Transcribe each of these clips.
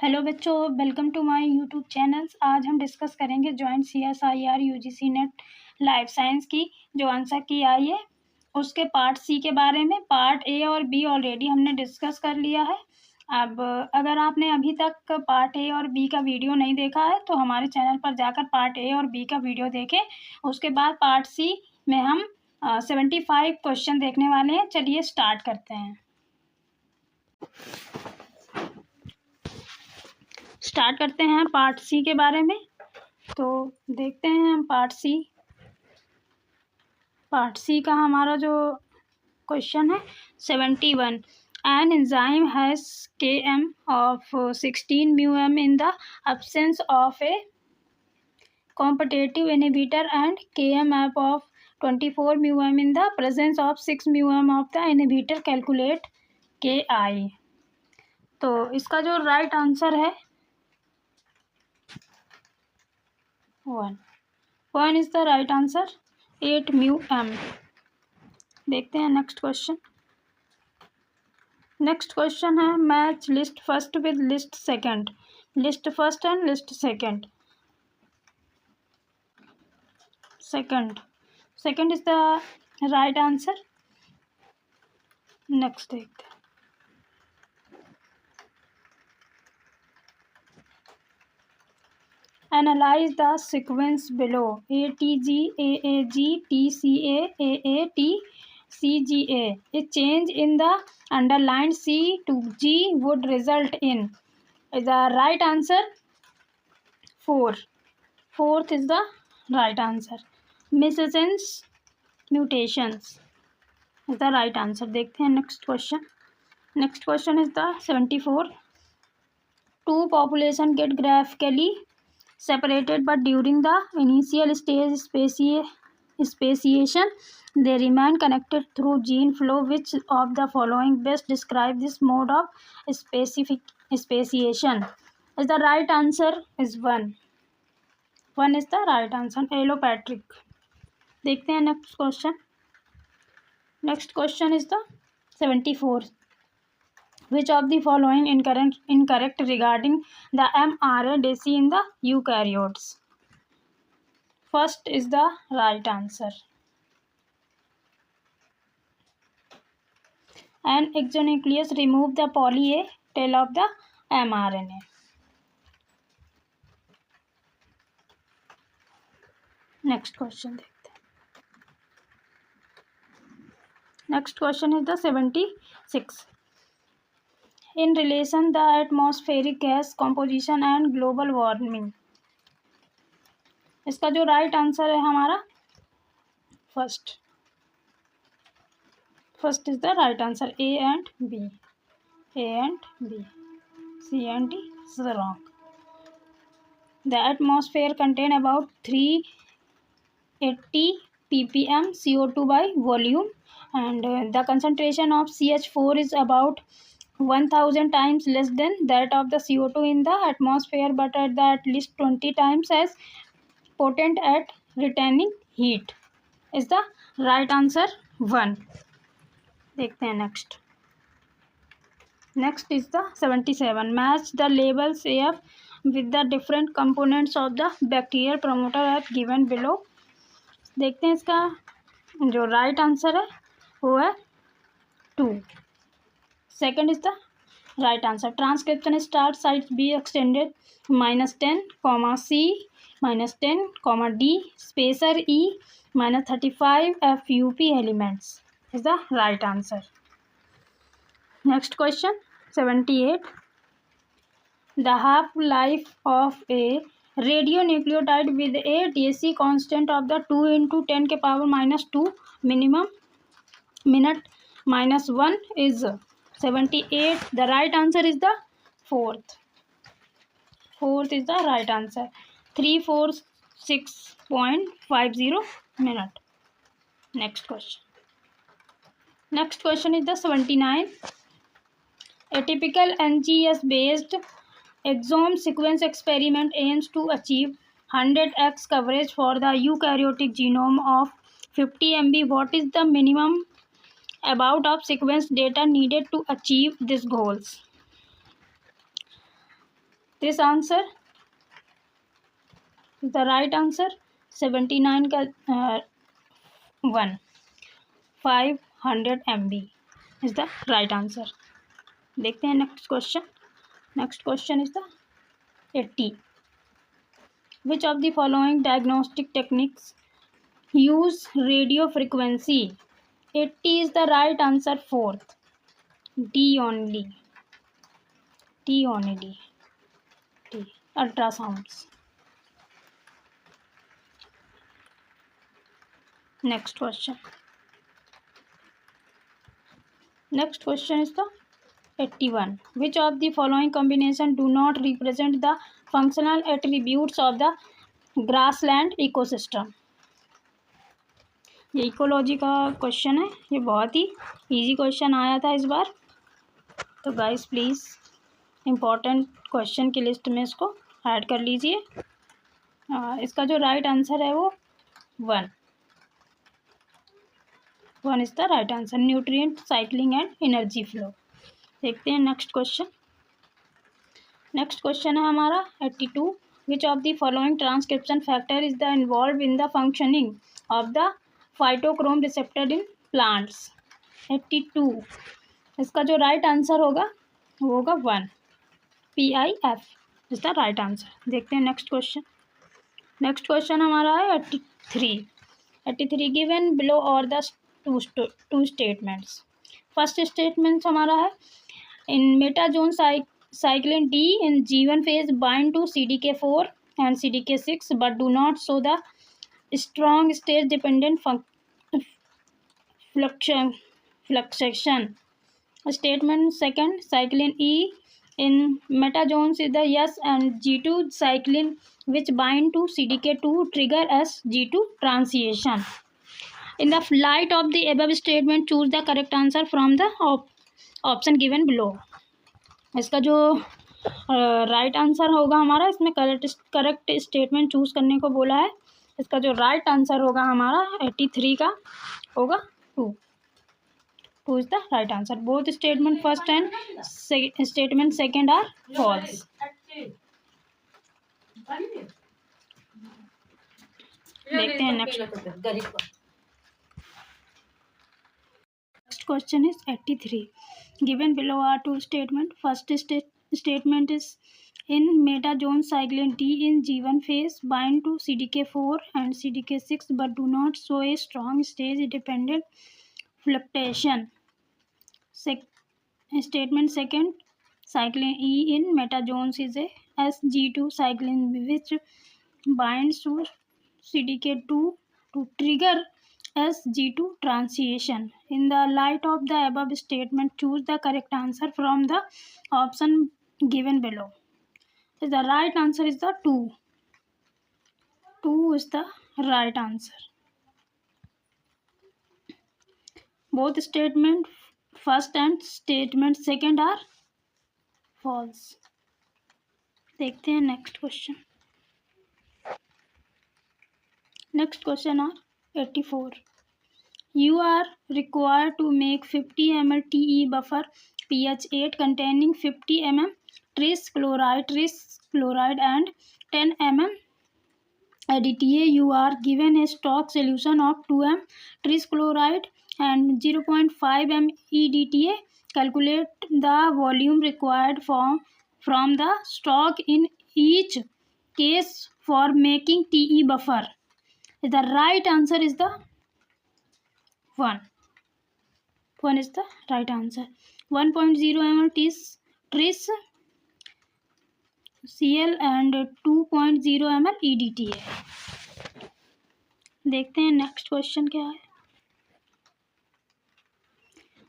Hello बच्चों, welcome to my YouTube channels. आज हम डिस्कस करेंगे joint CSIR UGC NET life science की जो आंसर की आई है उसके पार्ट सी के बारे में। पार्ट ए और बी ऑलरेडी हमने डिस्कस कर लिया है। अब अगर आपने अभी तक पार्ट ए और बी का वीडियो नहीं देखा है तो हमारे चैनल पर जाकर पार्ट ए और बी का वीडियो देखें। उसके बाद पार्ट सी में हम 75 क्वेश्चन देखने वाले हैं। चलिए स्टार्ट करते हैं। स्टार्ट करते हैं पार्ट सी के बारे में। तो देखते हैं हम पार्ट सी का हमारा जो क्वेश्चन है 71। An enzyme has Km of 16 μm in the absence of a competitive inhibitor and Km of 24 μm in the presence of 6 μm of the inhibitor. Calculate Ki। तो इसका जो राइट आंसर है 1 is the right answer, 8 μm। देखते हैं next question. Next question है match list first with list second. List first and list second. Second is the right answer. Next देखते हैं। Analyze the sequence below: ATG, AAG, TCA, AAT, CGA. A change in the underlined C to G would result in. Is the right answer 4. Fourth is the right answer. Missense mutations is the right answer. देखते हैं next question. Next question is the 74. Two population get graphically separated, but during the initial stage speciation they remain connected through gene flow. Which of the following best describe this mode of speciation? Is the right answer is 1 is the right answer, allopatric. देखते हैं next question. Next question is the 74. Which of the following incorrect regarding the mRNA in the eukaryotes? First is the right answer. An exonuclease remove the poly A tail of the mRNA. Next question देखते हैं। Next question is the 76. In relation the atmospheric gas composition and global warming. इसका जो right answer है हमारा first is the right answer, A and B. C and D is wrong. The atmosphere contain about 380 ppm CO2 by volume, and the concentration of CH4 is about 1000 times less than that of the CO2 in the atmosphere, but at least 20 times as potent at retaining heat. Is the right answer 1. देखते हैं next is the 77. Match the labels AF with the different components of the bacterial promoter as given below. देखते हैं इसका जो right answer है वो है 2. Second is the right answer. Transcription start site be extended -10, C -10, D spacer E -35 FUP elements is the right answer. Next question 78. The half-life of a radionucleotide with a Dc constant of the 2 × 10⁻⁻² minute -1 is 78. The right answer is the fourth is the right answer, 346.50 minute. Next question is the 79. A typical NGS based exome sequence experiment aims to achieve 100x coverage for the eukaryotic genome of 50 MB. What is the minimum amount of sequence data needed to achieve these goals? This answer the right answer 79 का 500 MB is the right answer. देखते हैं next question. Next question is the 80। Which of the following diagnostic techniques use radio frequency? 80 is the right answer, fourth. D only. D only. D. Ultrasounds. Next question. Next question is the 81. Which of the following combination do not represent the functional attributes of the grassland ecosystem? ये ecology का question है। ये बहुत ही easy question आया था इस बार। तो guys please important question की लिस्ट में इसको ऐड कर लीजिए। इसका जो राइट आंसर है वो 1 is the right answer. Nutrient cycling and energy flow. देखते हैं नेक्स्ट क्वेश्चन। नेक्स्ट क्वेश्चन है हमारा 82। विच of the following transcription factor is the involve in the functioning of the phytochrome receptor in plants? 82 इसका जो right answer होगा वो होगा 1 PIF is the right answer. देखते हैं नेक्स्ट क्वेश्चन। नेक्स्ट क्वेश्चन हमारा है 83 गिवन बिलो और the two statements. First statement हमारा है इन मेटाजोन cyclin D in G1 phase bind to CDK4 and CDK6 but do not show the strong stage dependent fluctuation. Statement second, cyclin E in metazones is the S and G2 cyclin which bind to CDK2 trigger as G2 transition. In the light of the above statement, choose the correct answer from the option given below. इसका जो right answer होगा हमारा, इसमें correct statement choose करने को बोला है। इसका जो राइट आंसर होगा हमारा 83 का होगा 2 is the right answer. Both statement first and statement second are false. देखते हैं next question is 83. Given below are two statements. First statement is in metazone cyclin D in G1 phase bind to CDK4 and CDK6 but do not show a strong stage dependent fluctuation. Statement second, cyclin E in metazones is a SG2 cyclin which binds to CDK2 to trigger SG2 transition. In the light of the above statement, choose the correct answer from the option given below. The right answer is the 2. 2 is the right answer. Both statement first and statement second are false. देखते हैं next question. Next question are 84. You are required to make 50 ml TE buffer pH 8 containing 50 mm tris chloride and 10 mm ADTA. You are given a stock solution of 2 m tris chloride and 0.5 m EDTA. Calculate the volume required from the stock in each case for making TE buffer. The right answer is the 1 is the right answer. 1.0 ml tris Cl and 2.0 ml EDTA. देखते हैं next question क्या है।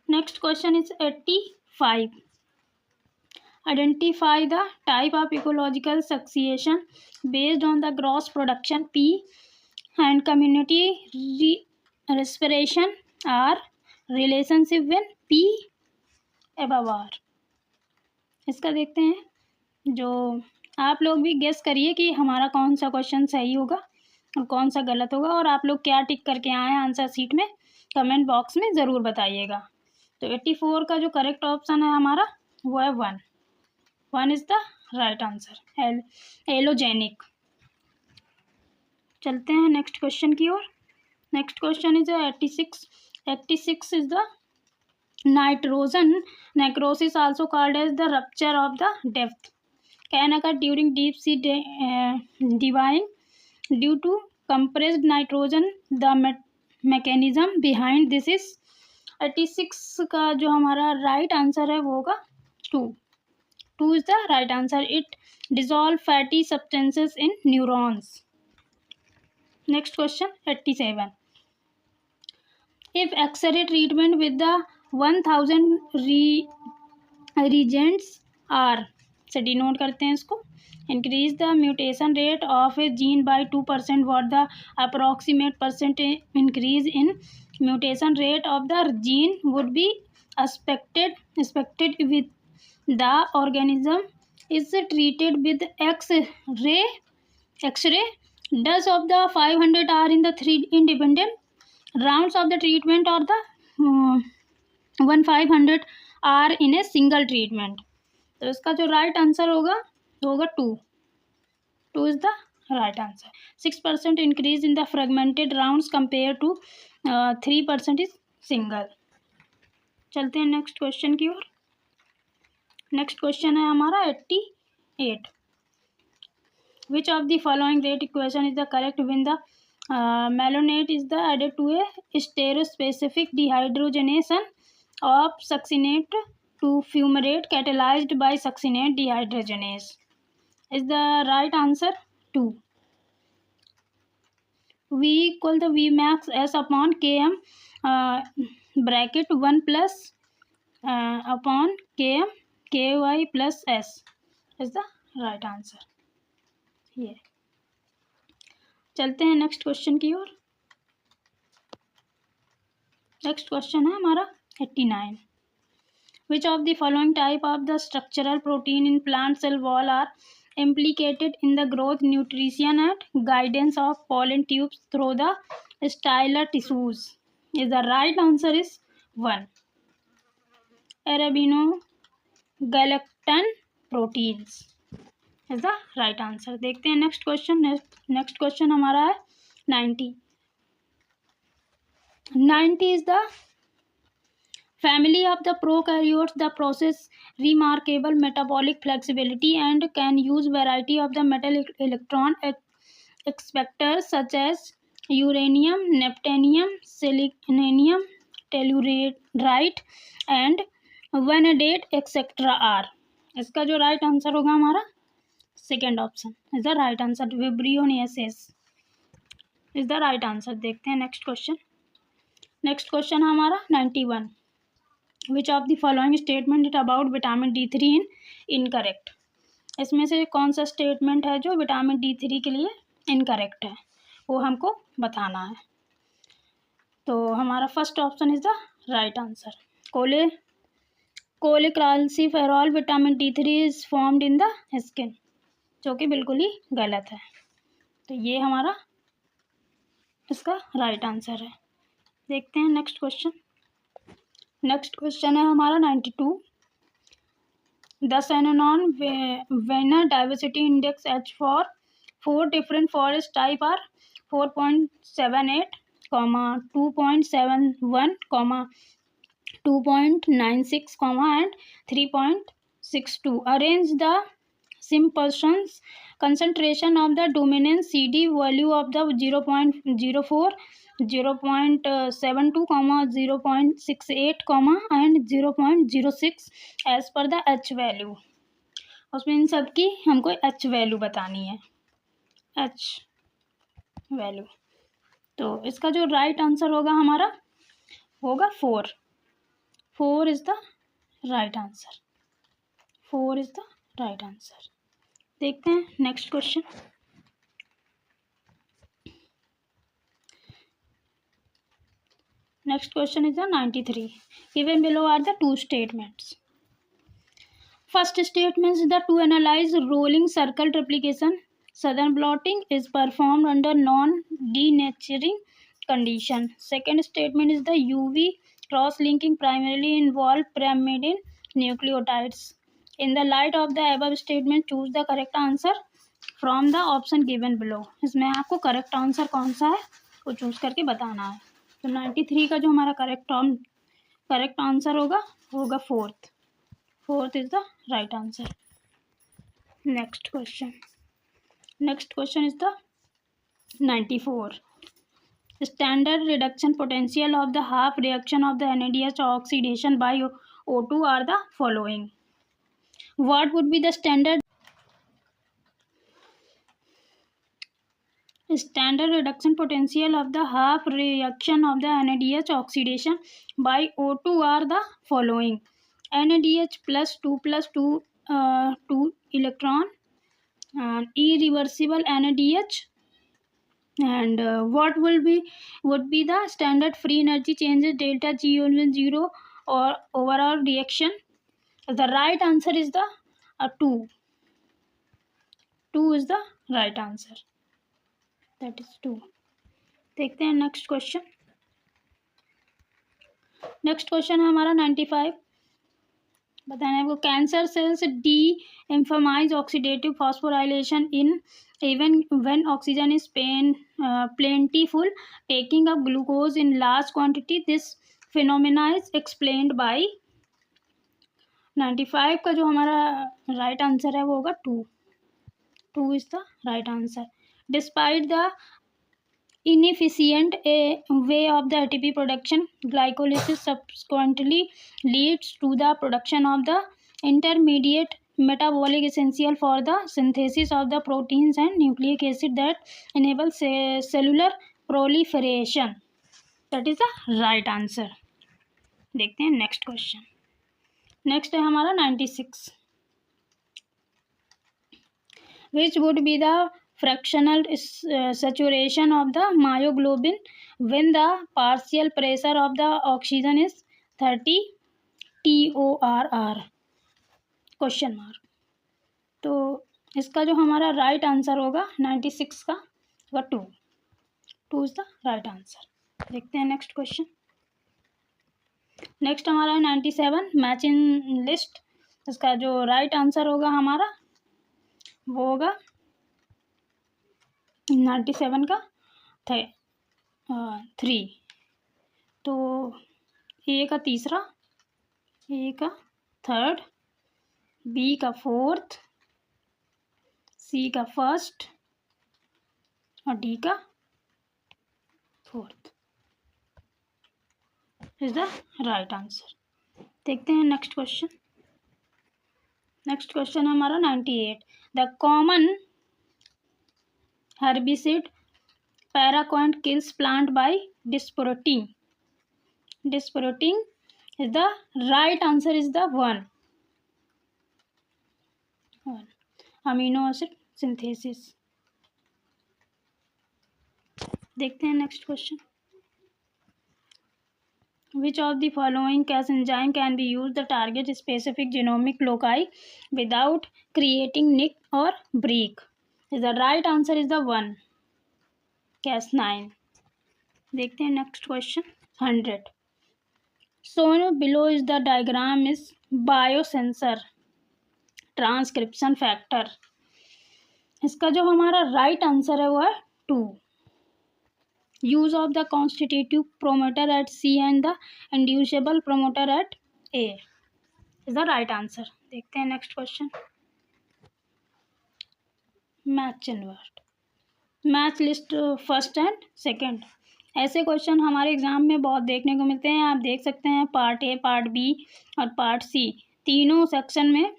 Next question is 85. Identify the type of ecological succession based on the gross production P and community respiration R relationship when P above R. इसका देखते हैं। जो आप लोग भी गेस करिए कि हमारा कौन सा क्वेश्चन सही होगा और कौन सा गलत होगा, और आप लोग क्या टिक करके आए हैं आंसर शीट में कमेंट बॉक्स में ज़रूर बताइएगा। तो 84 का जो करेक्ट ऑप्शन है हमारा वो है 1 is the right answer allogenic. चलते हैं नेक्स्ट क्वेश्चन की ओर। Next question is 86। 86 is the nitrogen necrosis also called as the rupture of the depth can occur during deep sea diving due to compressed nitrogen the mechanism behind this is 86 का जो हमारा right answer है वो होगा 2 is the right answer. It dissolve fatty substances in neurons. Next question 87। If x ray treatment with the 1000 reagents R से denote करते हैं इसको। increase the mutation rate of a gene by 2%, what the approximate percent increase in mutation rate of the gene would be expected with the organism is treated with X-ray? Does of the 500 are in the 3 independent rounds of the treatment or the 1500 are in a single treatment? तो इसका जो right answer होगा होगा 2 is the right answer. 6% increase in the fragmented rounds compare to 3% is single. चलते हैं next question की ओर। Next question है हमारा 88। विच of the following rate equation is the correct when the malonate is the added to a stereospecific dehydrogenation of succinate to fumarate catalyzed by succinate dehydrogenase? Is the right answer 2. V equal the V max S upon Km bracket 1 plus upon Km Ky plus S is the right answer. ये चलते हैं next question की ओर। Next question है हमारा 89। Which of the following type of the structural protein in plant cell wall are implicated in the growth, nutrition and guidance of pollen tubes through the styler tissues? Is the right answer is 1. Arabinogalactan proteins is the right answer. देखते हैं next question. Next question हमारा है 90 is the family of the prokaryotes that possess remarkable metabolic flexibility and can use variety of the metal electron expectors such as uranium, neptunium, selenium, telluride and vanadate etc. are. इसका जो right answer होगा हमारा second option is the right answer. Vibriosis is the right answer. देखते हैं next question. Next question हमारा 91। Which of the following statement it about vitamin D3 in incorrect? इसमें से कौन सा स्टेटमेंट है जो विटामिन D3 के लिए इनकरेक्ट है वो हमको बताना है। तो हमारा first option is the right answer. Cholecalciferol vitamin D3 is formed in the skin, जो कि बिल्कुल ही गलत है। तो ये हमारा इसका राइट आंसर है। देखते हैं नेक्स्ट क्वेश्चन। नेक्स्ट क्वेश्चन है हमारा 92। The Shannon Wiener diversity index H for 4 different forest type are 4.78, 2.71, 2.96, and 3.62. Arrange the Simpson's concentration of the dominant CD value of the 0.04, 0.72, 0.68, and 0.06 as per the H value. उसमें इन सब की हमको H value बतानी है, H value. तो इसका जो right answer होगा हमारा होगा 4 is the right answer. 4 is the right answer. देखते हैं next question. Next question is the 93। Given below are the 2 statements. First statement is the to analyse rolling circle triplication southern blotting is performed under non-denaturing condition. Second statement is the UV cross-linking primarily involve pyrimidine nucleotides. In the light of the above statement choose the correct answer from the option given below. इसमें आपको correct answer कौन सा है वो choose करके बताना है। तो 93 का जो हमारा करेक्ट आंसर होगा fourth is the right answer. Next question is the 94. Standard reduction potential of the half reaction of the NADH oxidation by O2 are the following. What would be the standard reduction potential of the half reaction of the NADH oxidation by O2 are the following. NADH plus 2 electron, irreversible NADH, and what would be the standard free energy changes delta G union 0 or overall reaction. The right answer is the 2 is the right answer, that is 2. देखते हैं next question है हमारा 95। बताना है वो cancer cells deemphasize oxidative phosphorylation in even when oxygen is plentiful, taking up glucose in large quantity. This phenomena is explained by 95 का जो हमारा राइट आंसर है वो होगा 2 is the right answer. Despite the inefficient way of the ATP production, glycolysis subsequently leads to the production of the intermediate metabolic essential for the synthesis of the proteins and nucleic acid that enable cellular proliferation. That is the right answer. देखते हैं next question. Next है हमारा 96। Which would be the fractional saturation of the myoglobin when the partial pressure of the oxygen is 30 TORR? Question mark. तो इसका जो हमारा right answer होगा 96 का वह 2 इज द राइट आंसर। देखते हैं नेक्स्ट क्वेश्चन। नेक्स्ट हमारा है 97 मैच इन लिस्ट। इसका जो राइट आंसर होगा हमारा वो होगा 97 का 3। तो ए का तीसरा, ए का थर्ड, बी का फोर्थ, सी का फर्स्ट और डी का fourth is the right answer. देखते हैं नेक्स्ट क्वेश्चन। नेक्स्ट क्वेश्चन है हमारा 98। The common herbicide paraquat kills plant by disporting. Disporting is the right answer is the 1 amino acid synthesis. देखते हैं next question. Which of the following Cas enzyme can be used to target specific genomic loci without creating nick or break? The right answer is the 1 Cas9. देखते हैं next question 100। shown below is the diagram is biosensor transcription factor. इसका जो हमारा right answer है वो है 2। Use of the constitutive promoter at C and the inducible promoter at A is the right answer. देखते हैं next question. Match invert match list first and second. ऐसे question हमारे एग्जाम में बहुत देखने को मिलते हैं। आप देख सकते हैं पार्ट ए, पार्ट बी और पार्ट सी तीनों सेक्शन में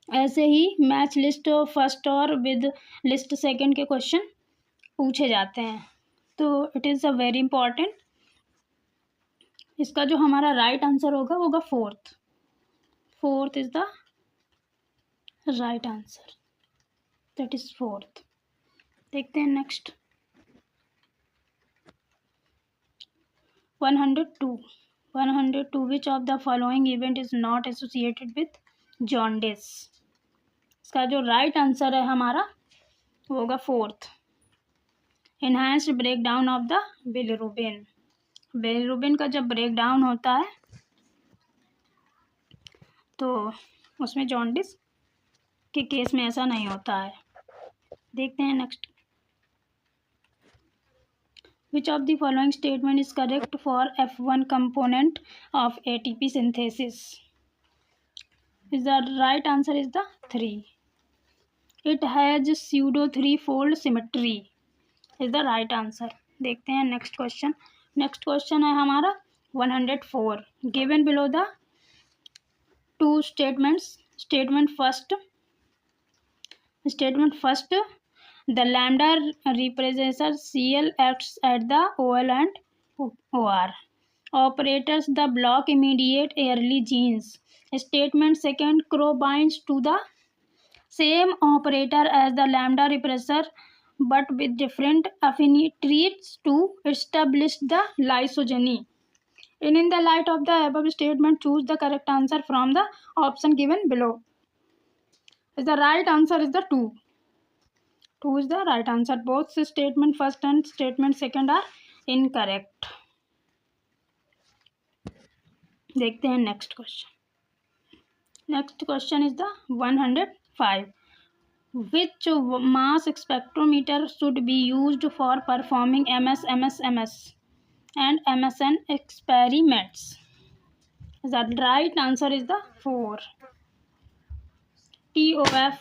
ऐसे ही मैच लिस्ट फर्स्ट और विद लिस्ट सेकंड के क्वेश्चन पूछे जाते हैं। तो it is a very important. इसका जो हमारा राइट आंसर होगा 4th is the right answer, that is 4th। देखते हैं next 102 which of the following event is not associated with jaundice. इसका जो राइट आंसर है हमारा वो होगा 4th enhanced break down of the bilirubin. Bilirubin का जब ब्रेक डाउन होता है तो उसमें जॉन्डिस के केस में ऐसा नहीं होता है। देखते हैं next. Which of the following statement is correct for F1 component of ATP synthesis? Is the right answer is the 3. It has pseudo 3-fold symmetry is the right answer. देखते हैं नेक्स्ट क्वेश्चन। नेक्स्ट क्वेश्चन है हमारा 104. Given below the two statements. Statement first, the lambda represents Cl acts at the OL and OR. Operators the block immediate early genes. Statement second, crow binds to the same operator as the lambda repressor but with different affinities to establish the lysogeny. In the light of the above statement, choose the correct answer from the option given below. The right answer is the 2. 2 is the right answer. Both statement first and statement second are incorrect. देखते हैं next question. Next question is the 105. Which mass spectrometer should be used for performing MS and MSN experiments? The right answer is the 4. TOF.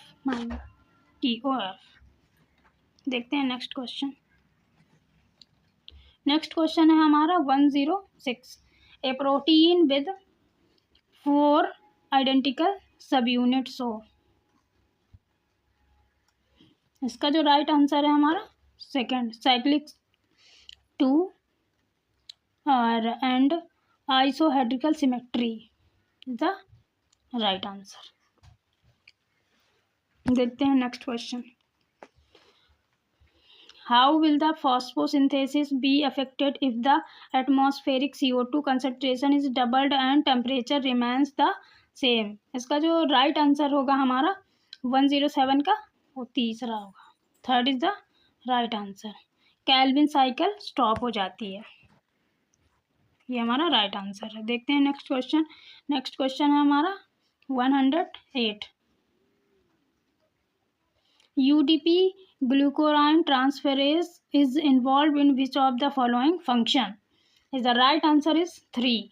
देखते हैं next question. Next question है हमारा 106. ए protein with 4 identical सब units हो. इसका जो right answer है हमारा सेकंड, साइक्लिक 2 और एंड आइसोहेड्रिकल symmetry is the right answer. देखते हैं next question. How will the phosphosynthesis be affected if the atmospheric CO2 concentration is doubled and temperature remains the same? इसका जो राइट आंसर होगा हमारा 107 का वो तीसरा होगा. Third is the right answer. Calvin cycle stop हो जाती है. ये हमारा राइट आंसर है. देखते हैं नेक्स्ट क्वेश्चन. नेक्स्ट क्वेश्चन है हमारा 108. UDP glucuronide transferase is involved in which of the following function? Is the right answer is 3.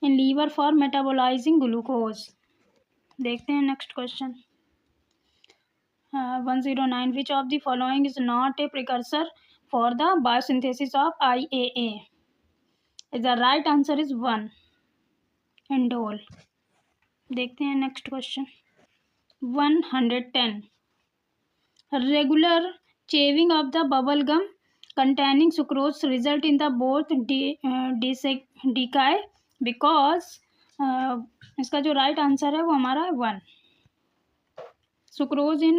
In liver for metabolizing glucose. देखते हैं next question. 109. Which of the following is not a precursor for the biosynthesis of IAA? Is the right answer is 1. Indole. देखते हैं next question. 110. Regular chewing of the bubble gum containing sucrose result in the both decay because इसका जो right answer है वो हमारा 1. Sucrose in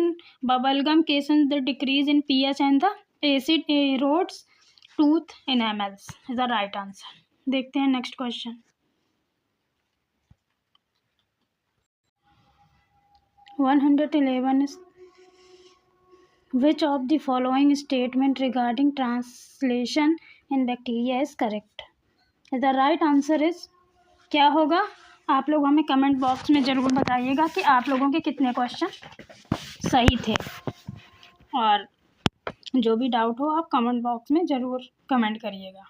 bubble gum causes the decrease in pH and the acid erodes tooth enamels is the right answer. देखते हैं next question. 111 is which of the following statement regarding translation in bacteria is correct? The right answer is क्या होगा? आप लोग हमें comment box में ज़रूर बताइएगा कि आप लोगों के कितने क्वेश्चन सही थे. और जो भी डाउट हो आप कमेंट बॉक्स में ज़रूर कमेंट करिएगा.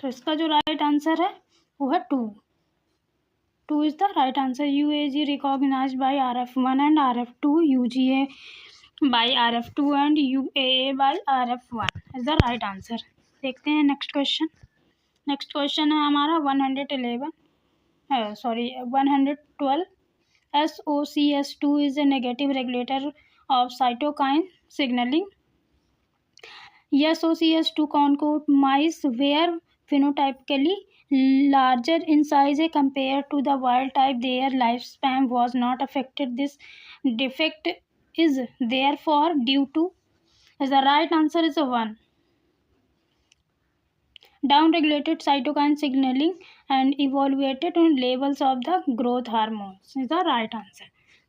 तो इसका जो राइट आंसर है वो है 2. 2 is the right answer. UAG recognized by RF1 and RF2, UGA by RF2 and UAA by RF1 is the right answer. देखते हैं नेक्स्ट क्वेश्चन. नेक्स्ट क्वेश्चन है हमारा 112. SOCS2 is a negative regulator of cytokine signaling. SOCS2 concomice where phenotypically larger in size compared to the wild type, their lifespan was not affected. This defect is therefore due to, as the right answer is 1. Down-regulated cytokine signaling and evaluated on levels of the growth hormones is the right answer.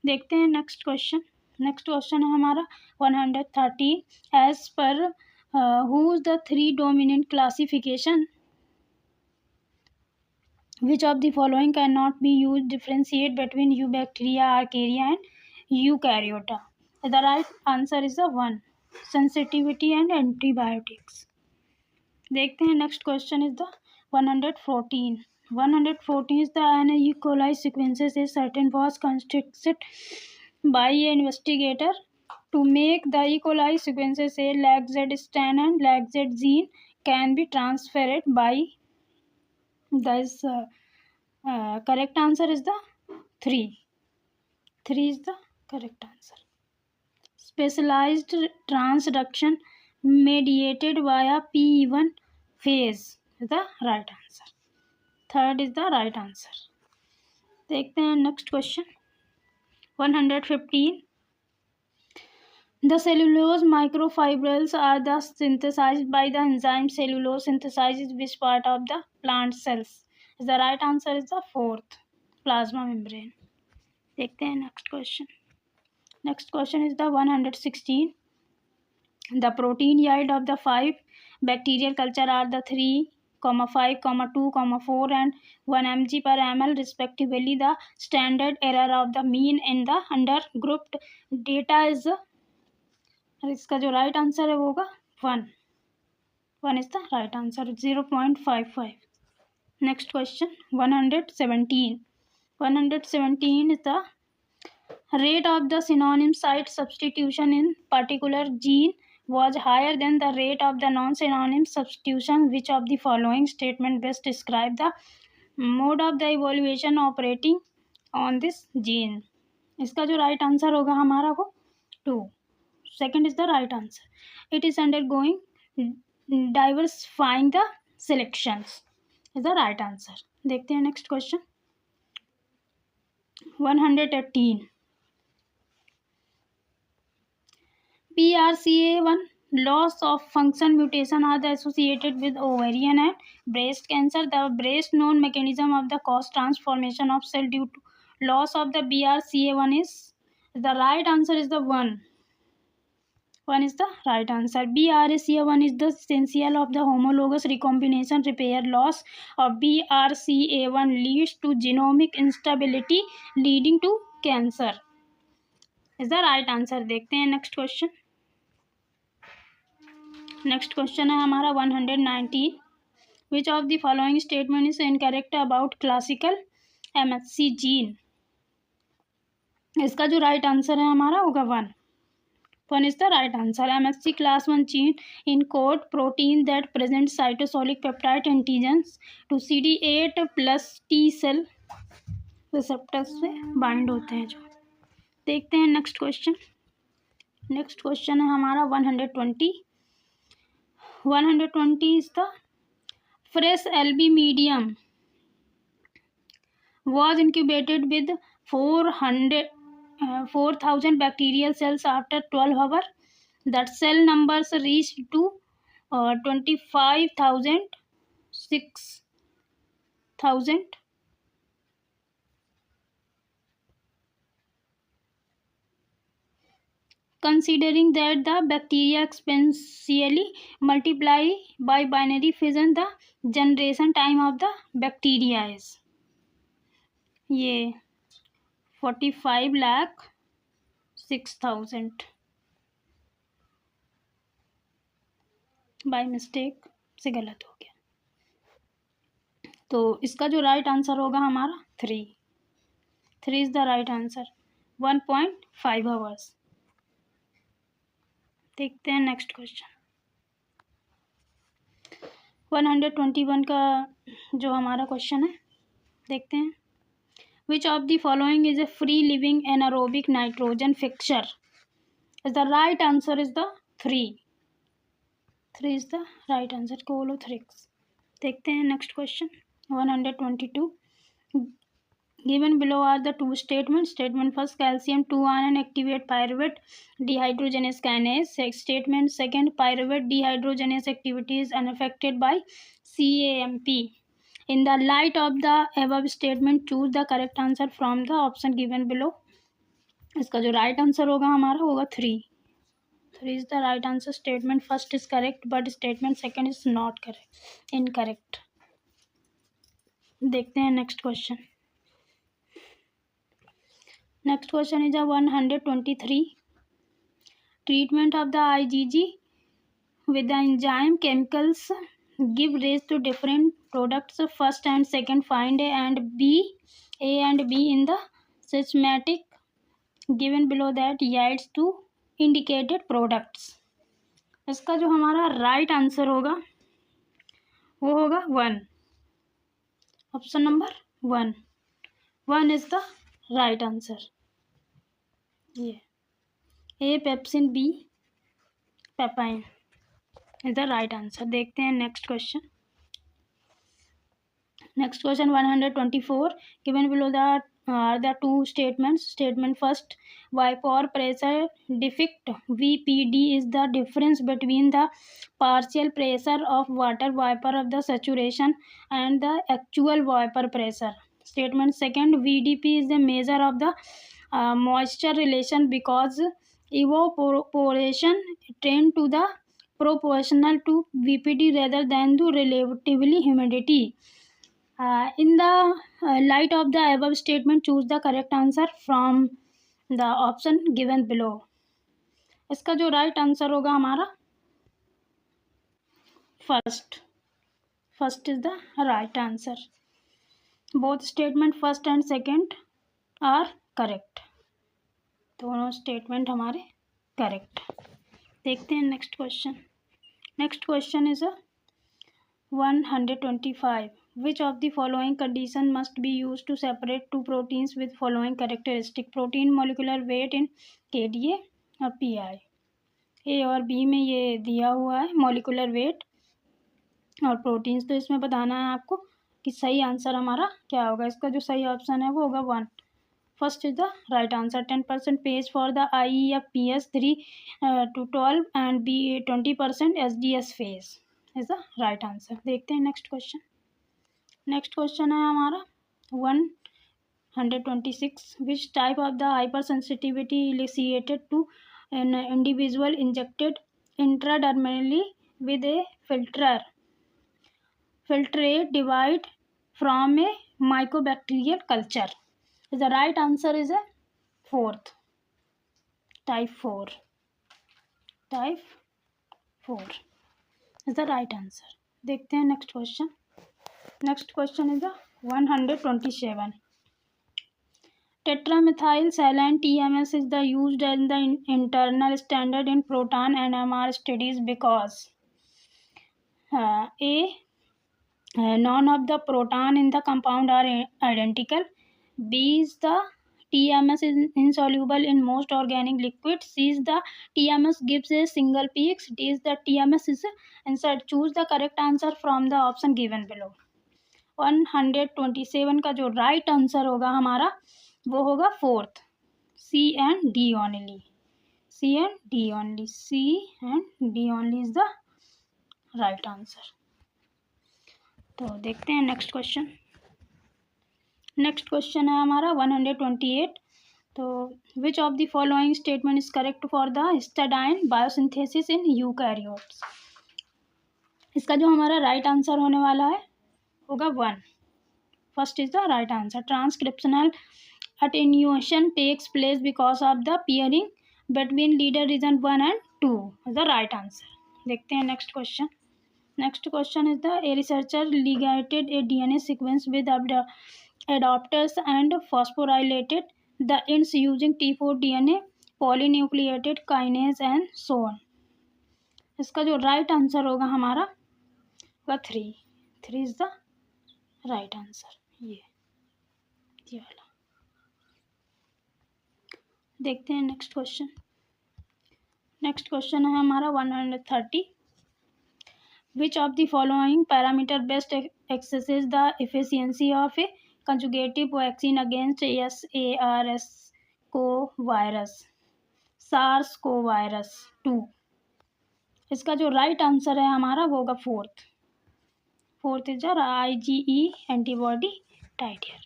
देखते हैं next question. Next question है हमारा 130. As per who's the 3 dominant classification? Which of the following cannot be used differentiate between Eubacteria, Archaea and Eukaryota? The right answer is the 1. Sensitivity and antibiotics. देखते हैं next question is the 114. 114 is the an E. coli sequences is certain was constructed by an investigator to make the E. coli sequences a LAGZ strand and LAGZ gene can be transferred by this correct answer is the 3. 3 is the correct answer. Specialized transduction mediated via P1 phase is the right answer. Third is the right answer. देखते हैं next question 115. The cellulose microfibrils are the synthesized by the enzyme cellulose synthesizes which part of the plant cells? The right answer is the 4th, plasma membrane. देखते हैं next question. Next question is the 116. The protein yield of the 5 bacterial culture are the 3, 5, 2, 4 and 1 mg per ml respectively. The standard error of the mean in the under grouped data is इसका जो right answer है वो होगा 1. 1 is the right answer, 0.55. Next question 117. 117 is the rate of the synonym site substitution in particular gene was higher than the rate of the non-synonym substitution. Which of the following statement best describe the mode of the evaluation operating on this gene? इसका जो right answer होगा हमारा वो 2. Second is the right answer. It is undergoing diversifying the selections is the right answer. देखते हैं next question 118. BRCA1 loss of function mutation are associated with ovarian and breast cancer. The best known mechanism of the cause transformation of cell due to loss of the BRCA1 is the right answer is the 1. 1 is the right answer. BRCA1 is the essential of the homologous recombination repair. Loss of BRCA1 leads to genomic instability leading to cancer is the right answer. देखते हैं next question. Next question है हमारा 119. Which of the following statement is incorrect about classical MHC gene? इसका जो right answer है हमारा होगा 1. 1 is the right answer. MHC class 1 gene encode protein that present cytosolic peptide antigens to CD8 plus T cell receptors से bind होते हैं जो. देखते हैं नेक्स्ट क्वेश्चन. नेक्स्ट क्वेश्चन है हमारा 120. 120 is the fresh LB medium was incubated with 4,000 bacterial cells. After 12 hours, that cell numbers reached to 25,000, 6,000. Considering that the bacteria exponentially multiply by binary fission, the generation time of the bacteria is ये 45,06,000. By mistake से गलत हो गया. तो इसका जो right answer होगा हमारा 3. 3 is the right answer. 1.5 hours. देखते हैं नेक्स्ट क्वेश्चन 121 का जो हमारा क्वेश्चन है. देखते हैं. Which of the following is a free living anaerobic nitrogen fixer? Is the right answer is the 3. 3 is the right answer. Calothrix. देखते हैं next question 122. Given below are the two statements. Statement first, calcium 2 ion activate pyruvate dehydrogenase kinase. Statement second, pyruvate dehydrogenase activity is unaffected by CAMP. In the light of the above statement, choose the correct answer from the option given below. इसका जो right answer होगा हमारा होगा 3. 3 is the right answer. Statement first is correct, but statement second is not correct. Incorrect. देखते हैं next question. Next question is 123। Treatment of the IgG with the enzyme chemicals give rise to different products. First and second, find A and B in the systematic given below that yields to indicated products. इसका जो हमारा right answer होगा वो होगा 1, option number 1 is the right answer. ये A pepsin, B papain is the right answer. देखते हैं next question. Next question 124 given below the two statements. Statement first, vapor pressure defect VPD is the difference between the partial pressure of water vapor of the saturation and the actual vapor pressure. Statement second, VDP is the measure of the moisture relation because evaporation tend to the proportional to VPD rather than to relatively humidity. In the light of the above statement, choose the correct answer from the option given below. इसका जो right answer होगा हमारा first is the right answer. Both statement first and second are correct, दोनों statement हमारे correct. देखते हैं next question. Next question is 125। Which of the following condition must be used to separate two proteins with following characteristic? Protein molecular weight in kDa और pi। ए और B में ये दिया हुआ है मॉलिकुलर वेट और प्रोटीन्स, तो इसमें बताना है आपको कि सही आंसर हमारा क्या होगा। इसका जो सही ऑप्शन है वो होगा 1। First is the right answer. 10% PAGE for the IEF PS 3 to 12 and B 20% SDS PAGE is the right answer. देखते हैं नेक्स्ट क्वेश्चन। नेक्स्ट क्वेश्चन है हमारा 126। Which type of the hypersensitivity elicited to an individual injected intradermally with a filtrate divide from a mycobacterial culture? The right answer is a fourth, type 4 is the right answer. देखते हैं next question. Next question is 127। Tetramethyl saline TMS is the used as the internal standard in proton NMR studies because A, none of the proton in the compound are identical. B is the TMS is insoluble in most organic liquids. C is the TMS gives a single peak. D is the TMS is inside. Choose the correct answer from the option given below. 127 का जो right answer होगा हमारा वो होगा fourth, C and D only is the right answer. तो देखते हैं next question. Next question है हमारा 128। तो which of the following statement is correct for the histidine biosynthesis in eukaryotes? इसका जो हमारा राइट आंसर होने वाला है होगा 1। First is the right answer. Transcriptional attenuation takes place because of the pairing between leader region 1 and 2 is the right answer. देखते हैं next question. Next question is the a researcher ligated a DNA sequence with adapters and phosphorylated the ends using T4 DNA polynucleated kinase and so on. इसका जो right answer होगा हमारा वह 3 is the right answer. ये वाला। देखते हैं next question. Next question है हमारा 130। विच of the following parameter best axes the efficiency of A conjugative vaccine against SARS को वायरस SARS को वायरस 2? इसका जो राइट आंसर है हमारा वो होगा फोर्थ इज IgE एंटीबॉडी टाइटर।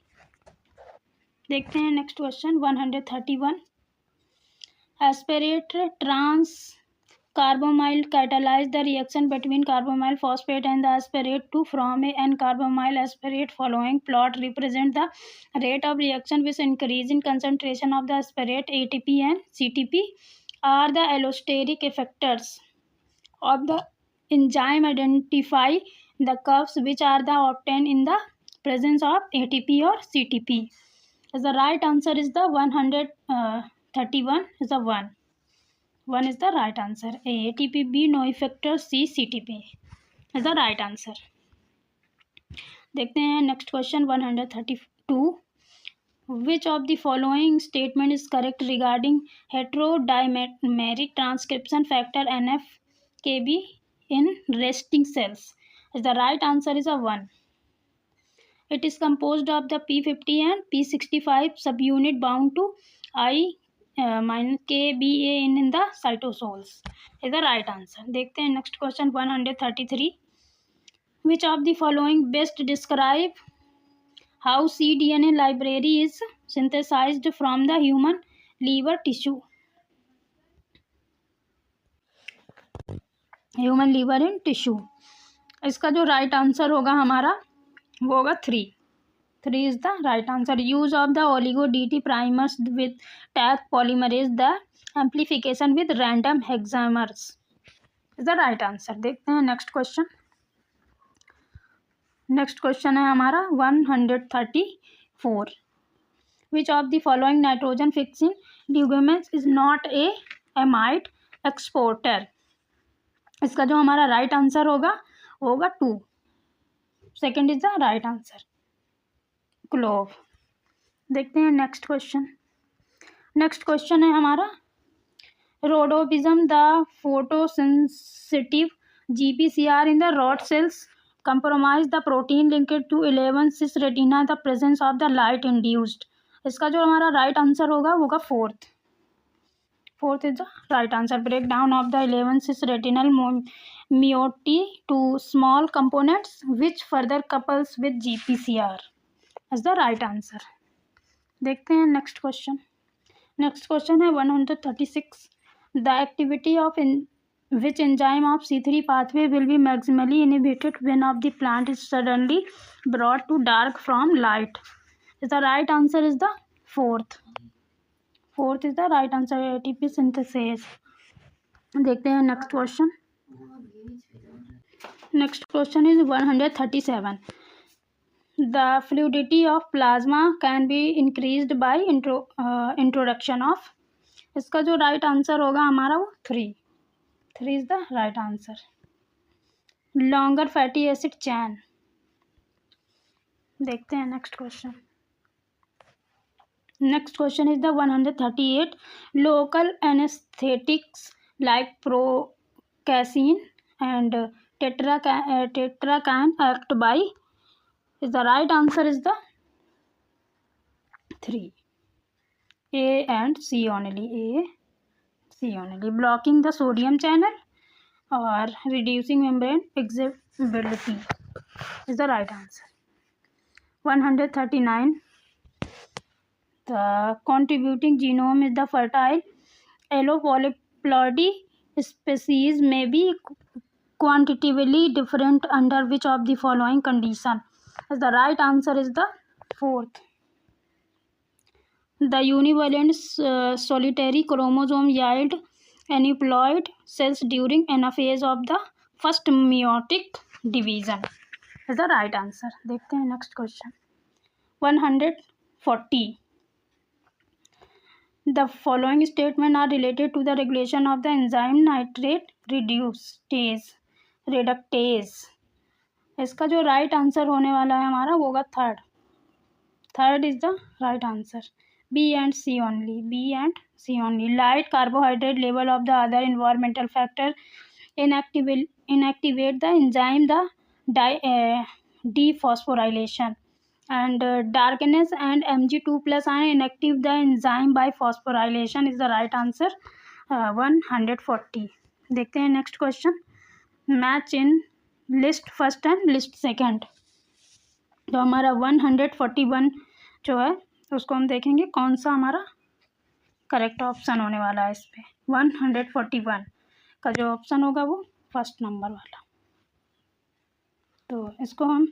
देखते हैं next question 131। Aspirate Carbamyl catalyze the reaction between carbamyl phosphate and the aspartate to form an carbamyl aspartate. Following plot represent the rate of reaction with increase in concentration of the aspartate. ATP and CTP are the allosteric effectors of the enzyme. Identify the curves which are the obtained in the presence of ATP or CTP. As the right answer is the 131 is the 1 is the right answer. A ATP, B no effector, C CTP is the right answer. देखते हैं next question 132. Which of the following statement is correct regarding heterodimeric transcription factor NF-kB in resting cells? The right answer is a 1. It is composed of the P50 and P65 subunit bound to minus KBA in the cytosols. Is the right answer. देखते हैं next question 133. Which of the following best describe how cDNA library is synthesized from the human liver tissue? Human liver in tissue. इसका जो right answer होगा हमारा वो होगा 3. 3 is the right answer. Use of the oligo DT primers with Taq polymerase, the amplification with random hexamers is the right answer. देखते हैं next question. Next question है हमारा 134. Which of the following nitrogen fixing legumes is not a amide exporter? इसका जो हमारा right answer होगा वो होगा 2. Second is the right answer clover. देखते हैं नेक्स्ट क्वेश्चन. नेक्स्ट क्वेश्चन है हमारा rhodopsin the photosensitive GPCR in the rod cells compromise the protein linked to 11 cis retina the presence of the light induced. इसका जो हमारा right answer होगा वो होगा 4th. 4th is the right answer. Break down of the 11 cis retinal moiety to small components which further couples with GPCR is the right answer. देखते हैं next question. Next question है 136. The activity of which enzyme of C3 pathway will be maximally inhibited when of the plant is suddenly brought to dark from light? The right answer is the 4th. 4th is the right answer. ATP synthesis. देखते हैं next question. Next question is 137. The fluidity of plasma can be increased by introduction of. इसका जो right answer होगा हमारा वो 3. 3 is the right answer. Longer fatty acid chain. देखते हैं next question. Next question is the 138. Local anesthetics like procaine and tetracaine act by. Is the right answer is the 3. A and C only. A C only. Blocking the sodium channel or reducing membrane excitability is the right answer. 139. The contributing genome is the fertile allopolyploidy species may be quantitatively different under which of the following condition? As the right answer is the 4th. The univalent solitary chromosome yield aneuploid cells during anaphase of the first meiotic division is the right answer. देखते हैं next question 140. The following statement are related to the regulation of the enzyme nitrate reductase. इसका जो right answer होने वाला है हमारा वो होगा 3rd. 3rd is the right answer. B and C only. B and C only. Light carbohydrate level of the other environmental factor inactivate the enzyme the dephosphorylation, and darkness and Mg2 plus ion inactive the enzyme by phosphorylation is the right answer. 140. देखते हैं next question. Match in list first and list second. तो हमारा 141 जो है उसको हम देखेंगे कौन सा हमारा करेक्ट ऑप्शन होने वाला है इस पर. 141. का जो ऑप्शन होगा वो फर्स्ट नंबर वाला। तो इसको हम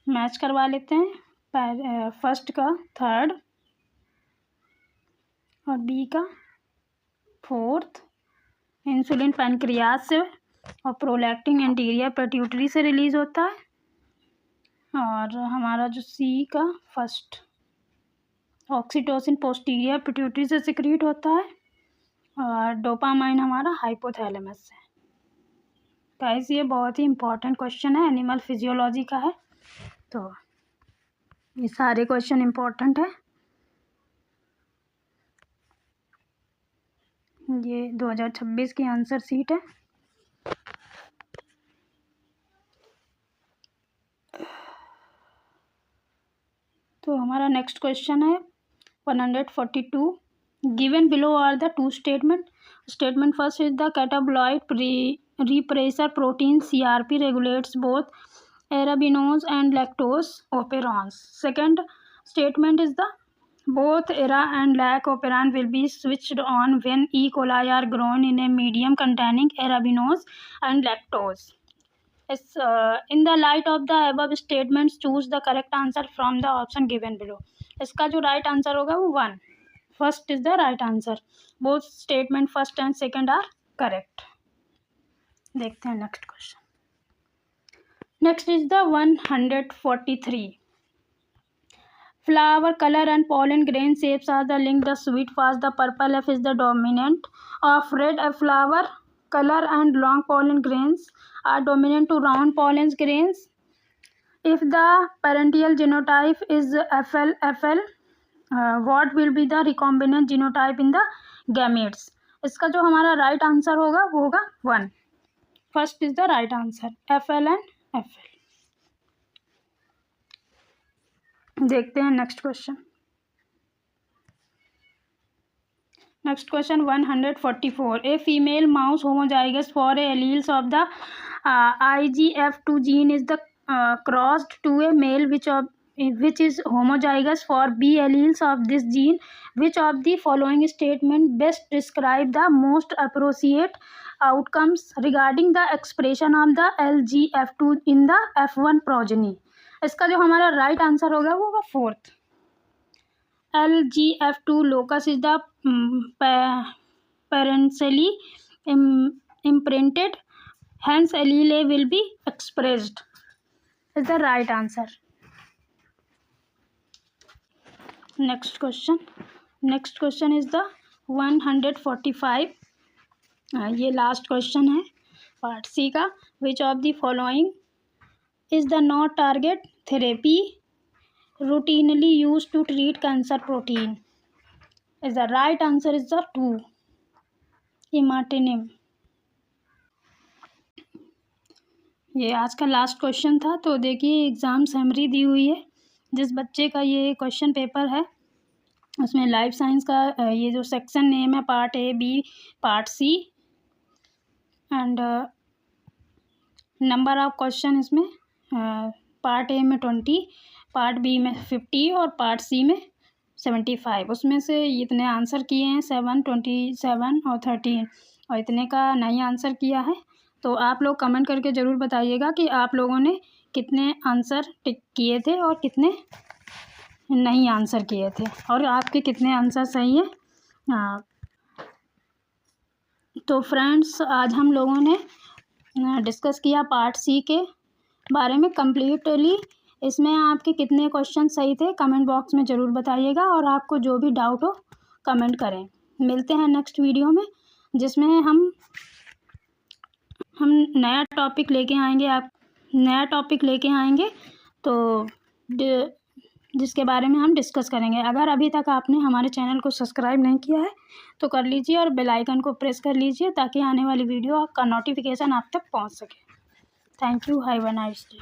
मैच करवा लेते हैं, फर्स्ट का थर्ड और बी का फोर्थ। इंसुलिन पैनक्रियाज से और प्रोलैक्टिन एंटीरियर पिट्यूटरी से रिलीज होता है। और हमारा जो सी का फर्स्ट, ऑक्सीटोसिन पोस्टीरियर पिट्यूटरी से सिक्रीट होता है। और डोपामाइन हमारा हाइपोथैलेमस से। गाइस ये बहुत ही इम्पोर्टेंट क्वेश्चन है, एनिमल फिजियोलॉजी का है। तो ये सारे क्वेश्चन इम्पोर्टेंट है। ये 2026 की आंसर सीट है। तो हमारा नेक्स्ट क्वेश्चन है 142। Given below are the two statement. Statement first is the catabolite repressor protein CRP regulates both arabinose and lactose operons. Second statement is the both ERA and lac operon will be switched on when E. coli are grown in a medium containing arabinose and lactose. In the light of the above statements, choose the correct answer from the option given below. इसका जो right answer होगा वो 1, first is the right answer. Both statement first and second are correct. देखते हैं next question. Next is the 143। Flower color and pollen grain shapes are the link. The sweet fast, the purple F is the dominant of red. A flower color and long pollen grains are dominant to round pollen grains. If the parental genotype is FL, what will be the recombinant genotype in the gametes? इसका जो हमारा right answer होगा वो होगा 1, first is the right answer, FL and FL। देखते हैं next question. Next question 144। A female mouse homozygous for a alleles of the IGF2 gene is the crossed to a male which is homozygous for B alleles of this gene. Which of the following statement best describe the most appropriate outcomes regarding the expression of the LGF2 in the F1 progeny? इसका जो हमारा right answer होगा वो होगा fourth, LGF2 locus is the parentally imprinted, hence allele will be expressed is the right answer. Next question is the 145। ये last question है part सी का। विच of the following is the not target therapy routinely used to treat cancer protein? Is the right answer is the 2, imatinib। ये आज का last question था। तो देखिए exam summary दी हुई है। जिस बच्चे का ये क्वेश्चन पेपर है उसमें लाइफ साइंस का ये जो सेक्शन नेम है part A, B, part C and number of question इसमें पार्ट ए में 20, पार्ट बी में 50 और पार्ट सी में 75। उसमें से इतने आंसर किए हैं 7, 27 और 13 और इतने का नहीं आंसर किया है। तो आप लोग कमेंट करके ज़रूर बताइएगा कि आप लोगों ने कितने आंसर टिक किए थे और कितने नहीं आंसर किए थे और आपके कितने आंसर सही हैं। हाँ, तो फ्रेंड्स आज हम लोगों ने डिस्कस किया पार्ट सी के बारे में कम्प्लीटली। इसमें आपके कितने क्वेश्चन सही थे कमेंट बॉक्स में ज़रूर बताइएगा और आपको जो भी डाउट हो कमेंट करें। मिलते हैं नेक्स्ट वीडियो में जिसमें हम नया टॉपिक लेके आएंगे तो जिसके बारे में हम डिस्कस करेंगे। अगर अभी तक आपने हमारे चैनल को सब्सक्राइब नहीं किया है तो कर लीजिए और बेल आइकन को प्रेस कर लीजिए ताकि आने वाली वीडियो का नोटिफिकेशन आप तक पहुंच सके। Thank you, have a nice day.